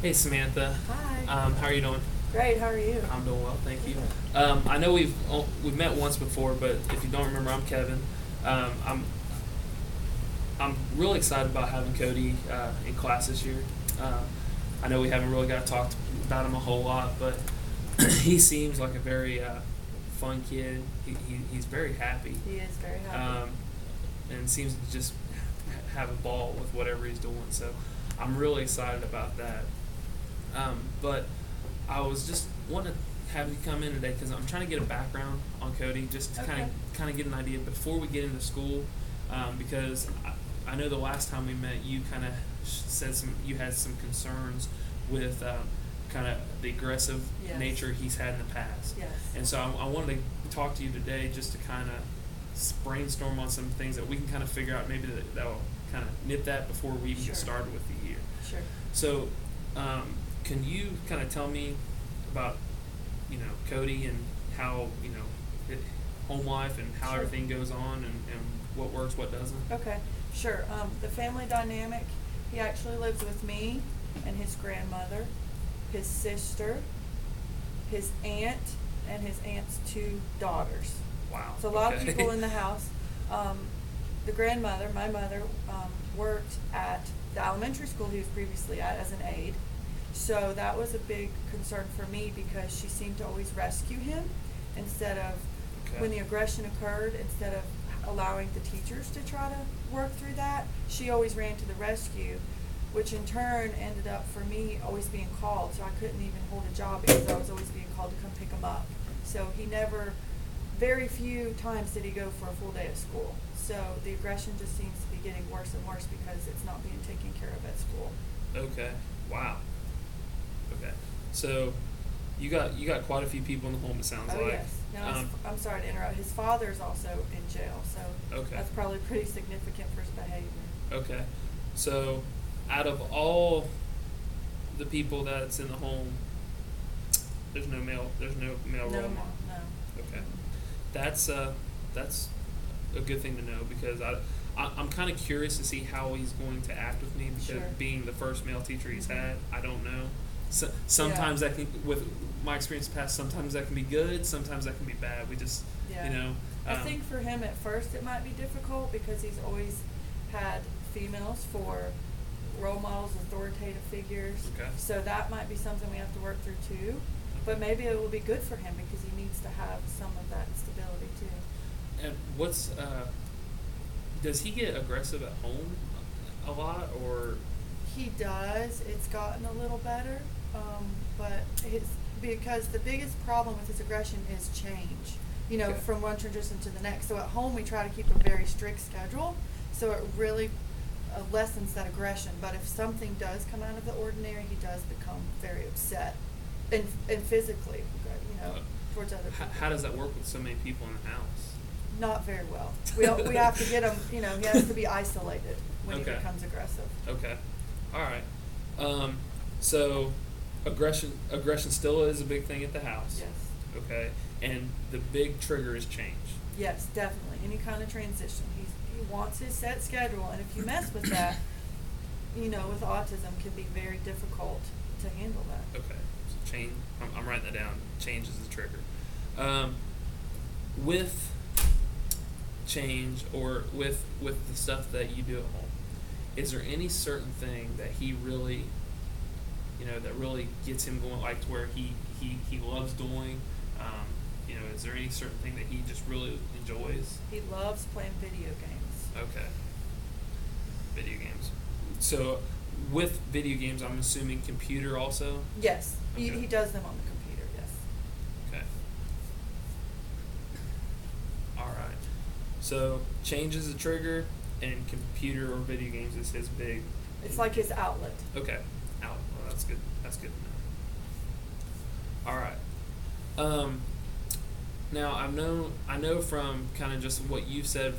Hey Samantha, Hi. how are you doing? Great. How are you? I'm doing well, thank you. Good. I know we've met once before, but if you don't remember, I'm Kevin. I'm really excited about having Cody in class this year. Uh, I know we haven't really got to talk about him a whole lot, but he seems like a very fun kid. He's very happy, He is very happy. um, and seems to just have a ball with whatever he's doing. So I'm really excited about that. But I was just wanting to have you come in today because I'm trying to get a background on Cody, just to Okay. kind of get an idea before we get into school, because I know the last time we met, you kind of said you had some concerns with kind of the aggressive Yes. nature he's had in the past, Yes. and so I wanted to talk to you today just to kind of brainstorm on some things that we can kind of figure out maybe that'll kind of nip that before we even Sure. get started with the year. Sure. So, can you kind of tell me about, Cody and how, home life and how Sure. everything goes on and what works, what doesn't? Okay. Sure. The family dynamic. He actually lives with me and his grandmother, his sister, his aunt, and his aunt's two daughters. Wow. So a lot of Okay. people in the house. Um, the grandmother, my mother, worked at the elementary school he was previously at as an aide. So that was a big concern for me because she seemed to always rescue him instead of, Okay. when the aggression occurred, instead of allowing the teachers to try to work through that, she always ran to the rescue, which in turn ended up for me always being called. So I couldn't even hold a job because I was always being called to come pick him up. So he never, very few times did he go for a full day of school. So the aggression just seems to be getting worse and worse because it's not being taken care of at school. Okay. Wow. Okay. So, you got quite a few people in the home. It sounds Oh like. yes. Now Um, I'm sorry to interrupt. His father's also in jail, so Okay. that's probably pretty significant for his behavior. Okay. So, out of all the people that's in the home, there's no male No, role model. no. Okay. That's a good thing to know because I'm kind of curious to see how he's going to act with me because Sure. being the first male teacher he's Mhm. had, I don't know. Sometimes Yeah. that can, with my experience past, sometimes that can be good, sometimes that can be bad. We just, Yeah. you know. I think for him at first it might be difficult because he's always had females for role models, authoritative figures. Okay. So that might be something we have to work through too. But maybe it will be good for him because he needs to have some of that stability too. And does he get aggressive at home a lot or? He does. It's gotten a little better, but because the biggest problem with his aggression is change. Okay. From one transition to the next. So at home we try to keep a very strict schedule, so it really lessens that aggression. But if something does come out of the ordinary, he does become very upset, and physically, Uh, towards other people. how does that work with so many people in the house? Not very well. We have to get him. He has to be isolated when Okay. he becomes aggressive. Okay. All right. So aggression still is a big thing at the house. Yes. Okay. And the big trigger is change. Yes, definitely. Any kind of transition. He wants his set schedule, and if you mess with that, with autism, can be very difficult to handle that. Okay. So change. I'm writing that down. Change is the trigger. With change or with the stuff that you do at home, is there any certain thing that he really, that really gets him going, like to where he loves doing? Is there any certain thing that he just really enjoys? He loves playing video games. Okay. Video games. So, with video games, I'm assuming computer also? Yes, Okay. he does them on the computer. Yes. Okay. All right. So, change is a trigger, and computer or video games is his big. It's like his outlet. Okay. Out. Well, that's good. That's good to know. All right. Now I know from kind of just what you've said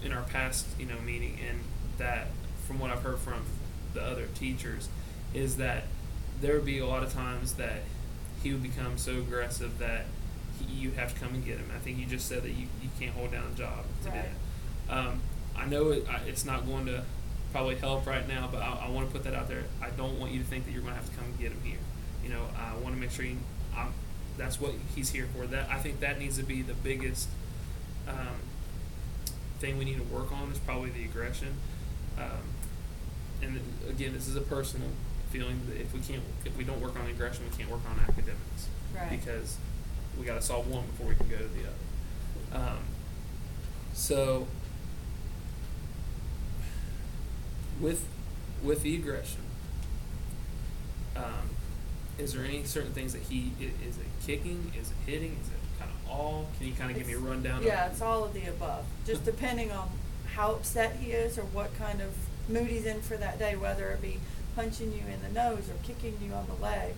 in our past, meeting, and that from what I've heard from the other teachers, is that there would be a lot of times that he would become so aggressive that you have to come and get him. I think you just said that you can't hold down a job to do Right. that. I know it's not going to probably help right now, but I want to put that out there. I don't want you to think that you're going to have to come and get him here. I want to make sure that's what he's here for. That I think that needs to be the biggest thing we need to work on is probably the aggression. And again, this is a personal feeling that if we don't work on aggression, we can't work on academics. Right. Because we got to solve one before we can go to the other. So with the aggression, is there any certain things that is it kicking? Is it hitting? Is it kind of all? Can you kind of give me a rundown? Yeah, it's all of the above. Just depending on how upset he is or what kind of mood he's in for that day, whether it be punching you in the nose or kicking you on the leg,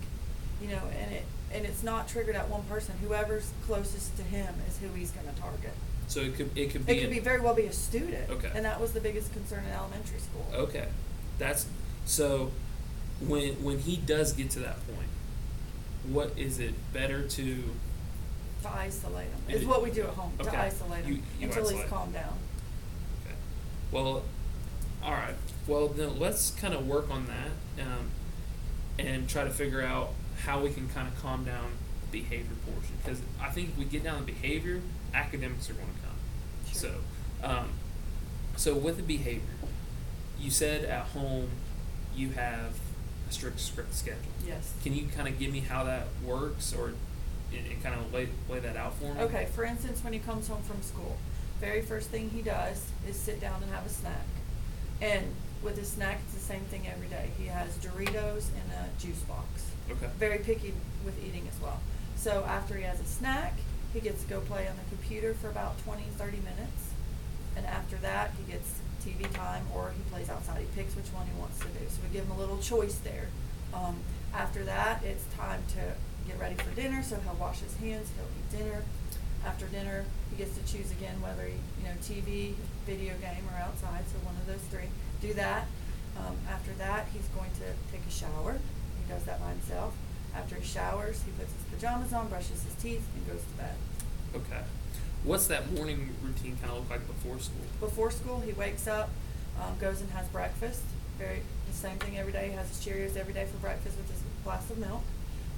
and it's not triggered at one person. Whoever's closest to him is who he's going to target. So it could be very well be a student. Okay. And that was the biggest concern in elementary school. Okay, that's so. When he does get to that point, what is it better to isolate him is what we do at home. Okay. To isolate him You until isolate. he's calmed down. Okay. Well, all right. Well, then let's kind of work on that and try to figure out how we can kind of calm down the behavior portion. Because I think if we get down to behavior, academics are going to come. Sure. So with the behavior, you said at home you have a strict schedule. Yes. Can you kind of give me how that works and kind of lay that out for me? Okay, for instance, when he comes home from school, very first thing he does is sit down and have a snack. And with his snack, it's the same thing every day. He has Doritos in a juice box. Okay. Very picky with eating as well. So after he has a snack, he gets to go play on the computer for about 20, 30 minutes. And after that, he gets TV time or he plays outside. He picks which one he wants to do. So we give him a little choice there. After that, it's time to get ready for dinner. So he'll wash his hands, he'll eat dinner. After dinner, he gets to choose again whether he, TV, video game, or outside. So one of those three. Do that. After that, he's going to take a shower. He does that by himself. After he showers, he puts his pajamas on, brushes his teeth, and goes to bed. Okay. What's that morning routine kind of look like before school? Before school, he wakes up, goes and has breakfast. The same thing every day. He has his Cheerios every day for breakfast with his glass of milk.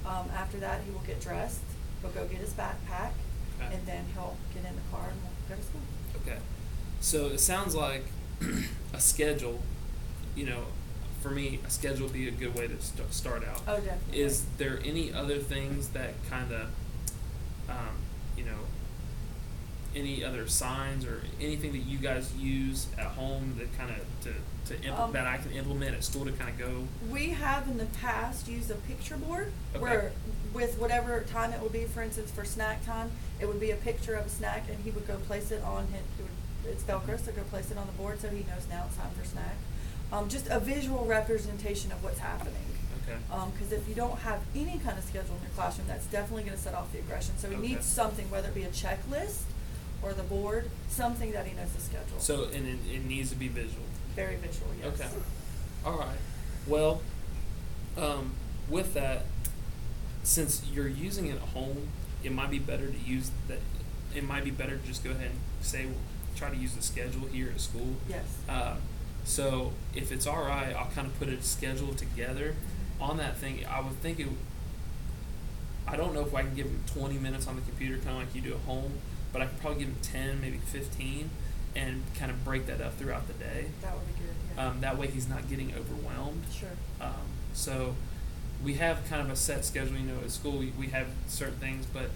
After that, he will get dressed. He'll go get his backpack, Okay. and then he'll get in the car and we'll go to school. Okay. So it sounds like a schedule, for me, a schedule would be a good way to start out. Oh, definitely. Is there any other things that kind of, any other signs or anything that you guys use at home that kind of that I can implement at school to kind of go? We have in the past used a picture board Okay. where with whatever time it would be, for instance, for snack time, it would be a picture of a snack and he would go place it on it's Velcro, so go place it on the board so he knows now it's time for snack. Just a visual representation of what's happening. Okay. Because if you don't have any kind of schedule in your classroom, that's definitely going to set off the aggression. So he Okay. needs something, whether it be a checklist or the board, something that he knows the schedule. So, and it needs to be visual. Very visual, yes. Okay. All right. Well, with that, since you're using it at home, it might be better to use that. It might be better to just go ahead and say, try to use the schedule here at school. Yes. So if it's all right, I'll kind of put a schedule together on that thing. I would think I don't know if I can give him 20 minutes on the computer, kind of like you do at home, but I could probably give him 10, maybe 15, and kind of break that up throughout the day. That would be good, yeah. That way he's not getting overwhelmed. Sure. So we have kind of a set schedule. At school we have certain things, but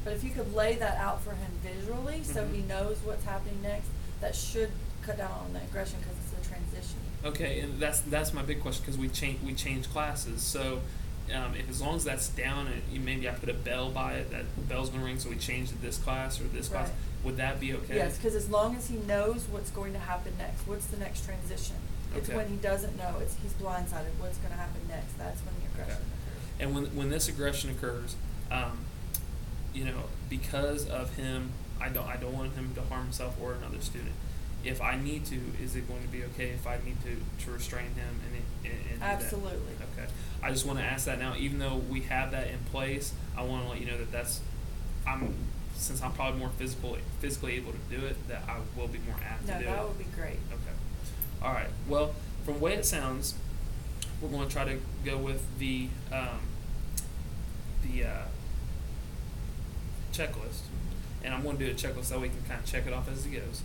But if you could lay that out for him visually, so he knows what's happening next, that should cut down on the aggression because it's a transition. okay, and that's my big question, because we change classes. So if as long as that's down, and maybe I put a bell by it, that bell's going to ring, so we change to this class or this class. Right. Would that be okay? Yes, because as long as he knows what's going to happen next, what's the next transition? It's Okay. when he doesn't know, he's blindsided, what's going to happen next, that's when the aggression occurs. And when this aggression occurs, because of him, I don't want him to harm himself or another student. If I need to, is it going to be okay if I need to restrain him and do Absolutely. that? Okay. I just want to ask that now. Even though we have that in place, I want to let you know since I'm probably more physically able to do it, that I will be more apt to do it. No, that would be great. Okay. All right. Well, from the way it sounds, we're going to try to go with the checklist, and I'm going to do a checklist so we can kind of check it off as it goes,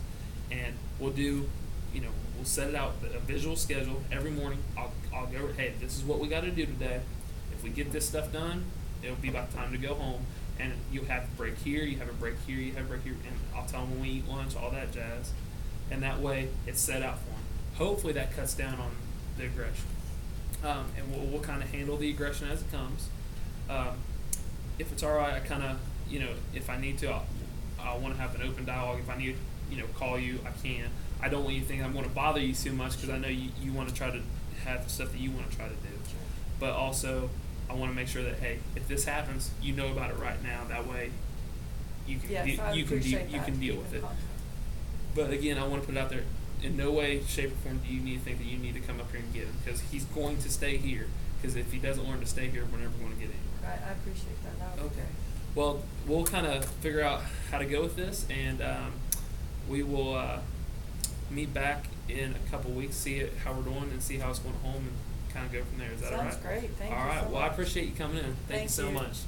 and we'll do, we'll set it out a visual schedule every morning. I'll go, hey, this is what we got to do today. If we get this stuff done, it'll be about time to go home, and you'll have a break here, you have a break here, you have a break here, and I'll tell them when we eat lunch, all that jazz, and that way it's set out for them. Hopefully that cuts down on the aggression, and we'll kind of handle the aggression as it comes. If it's all right, I kind of, if I need to, I want to have an open dialogue. If I need, call you, I can. I don't want you to think I'm going to bother you too much, because I know you want to try to have the stuff that you want to try to do. But also, I want to make sure that, hey, if this happens, you know about it right now. That way, you can you can deal with it. But again, I want to put it out there. In no way, shape, or form do you need to think that you need to come up here and get him, because he's going to stay here. Because if he doesn't learn to stay here, we're never going to get anywhere. I appreciate that. Okay. Well, we'll kind of figure out how to go with this, and we will meet back in a couple weeks, see how we're doing, and see how it's going home, and kind of go from there. Is that all right? Sounds great. Thank you. All right. So Well, much. I appreciate you coming in. Thank you so much.